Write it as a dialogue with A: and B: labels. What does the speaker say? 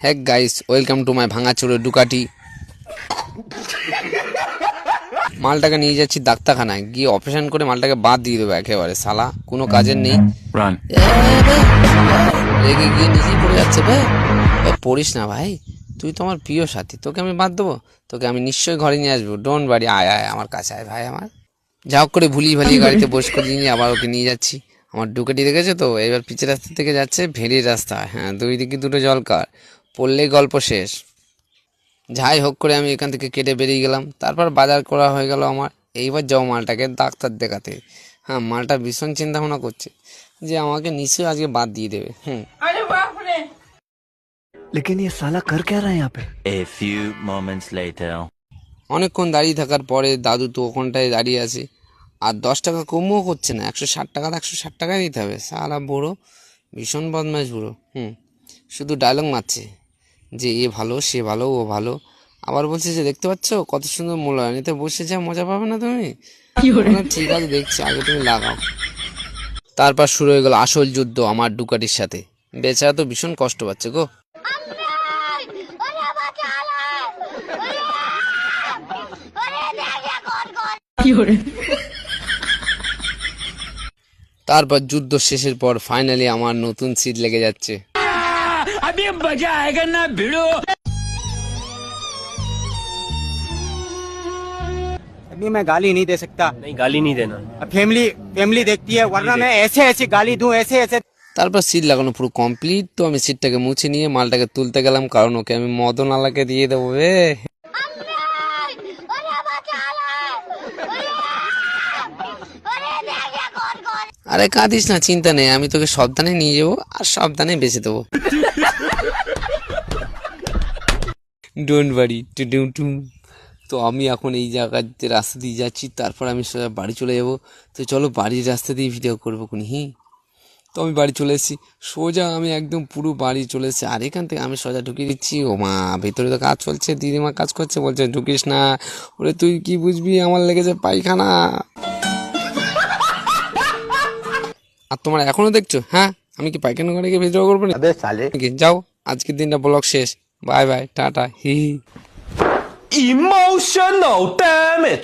A: হ্যাঁ guys, welcome to my ভাঙাচোরা Ducati. মালটাকে নিয়ে যাচ্ছি ডাক্তারখানায়, গিয়ে অপারেশন করে মালটাকে বাদ দিয়ে দেবো একেবারে। শালা কোনো কাজের নেই। রেগে গিয়ে নিজেই পড়ে যাচ্ছে ভাই। পড়িস না ভাই, তুই তো আমার প্রিয় সাথী, তোকে আমি বাদ দেবো? তোকে আমি নিশ্চয়ই ঘরে নিয়ে আসবো। ডোন্ট বাড়ি, আয় আয় আমার কাছে আয় ভাই আমার। যা হোক করে ভুলিয়ে ভালিয়ে গাড়িতে বস করে নিয়ে আবার ওকে নিয়ে যাচ্ছি। আমার ডুকাটি দেখেছো তো, এবার পিচের রাস্তা থেকে যাচ্ছে ভেরির রাস্তা। হ্যাঁ, দুই দিকে দুটো জলকার, পড়লেই গল্প শেষ। যাই হোক করে আমি এখান থেকে কেটে বেরিয়ে গেলাম। তারপর বাজার করা হয়ে গেল আমার। এইবার যাও মালটাকে ডাক্তার দেখাতে। হ্যাঁ, মালটা ভীষণ চিন্তা ভাবনা করছে যে আমাকে নিশ্চয়ই আজকে বাদ দিয়ে দেবে।
B: लेकिन ये साला कर क्या रहा है यहाँ पे?
C: A few moments later.
A: অনেকক্ষণ দাঁড়িয়ে থাকার পরে দাদু তো ওখানটায় দাঁড়িয়ে আছে, আর 10 টাকা কমও করছে না। 160 টাকা, 160 টাকায় দিতে হবে। সারা বুড়ো ভীষণ বদমাইশ বুড়ো। শুধু ডায়লগ মারছে যে এ ভালো, সে ভালো, ও ভালো। আবার বলছে যে দেখতে পাচ্ছ কত সুন্দর মূল্যায়ন, এতে বসে যা মজা পাবে না তুমি। ঠিক আছে, দেখছি, আগে তুমি লাগাও। তারপর শুরু হয়ে গেল আসল যুদ্ধ আমার ডুকাটির সাথে। বেচারা তো ভীষণ কষ্ট পাচ্ছে গো। তারপর যুদ্ধ শেষের পর ফাইনালি আমার নতুন সিট লেগে যাচ্ছে।
D: अभी मैं गाली नहीं दे सकता।
E: नहीं, गाली नहीं देना।
D: फैमिली फैमिली देखती है, वरना मैं ऐसे ऐसे गाली दूं, ऐसे ऐसे।
A: তারপর সিট লাগানো পুরো কমপ্লিট। তো আমি সিটটাকে মুছে নিয়ে মালটাকে তুলতে গেলাম, কারণ ওকে আমি মদন আলাকে দিয়ে দেবো। আরে কাঁদিস না, চিন্তা নেই, আমি তোকে সাবধানে নিয়ে যাবো আর সাবধানে বেঁচে দেবো। Don't worry too. তো আমি এখন এই জায়গাতে রাস্তা দিয়ে যাচ্ছি, তারপর আমি সোজা বাড়ি চলে যাব। তো চলো বাড়ির রাস্তা দিয়ে ভিডিও করবো কোনি। তো আমি বাড়ি চলে এসেছি, সোজা আমি একদম পুরো বাড়ি চলে এসেছি। আর এখান থেকে আমি সোজা ঢুকিয়ে দিচ্ছি। ও মা, ভেতরে তো কাজ চলছে, দিদিমা কাজ করছে, বলছে ঢুকিস না। ওরে তুই কি বুঝবি, আমার লেগেছে পায়খানা। আর তোমরা এখনো দেখছো? হ্যাঁ, আমি কি পায়খানা করে গিয়ে ভিডিও করবো না? যাও, আজকের দিনটা ব্লগ শেষ। বাই বাই, টাটা, হি হি।
E: Emotional damage.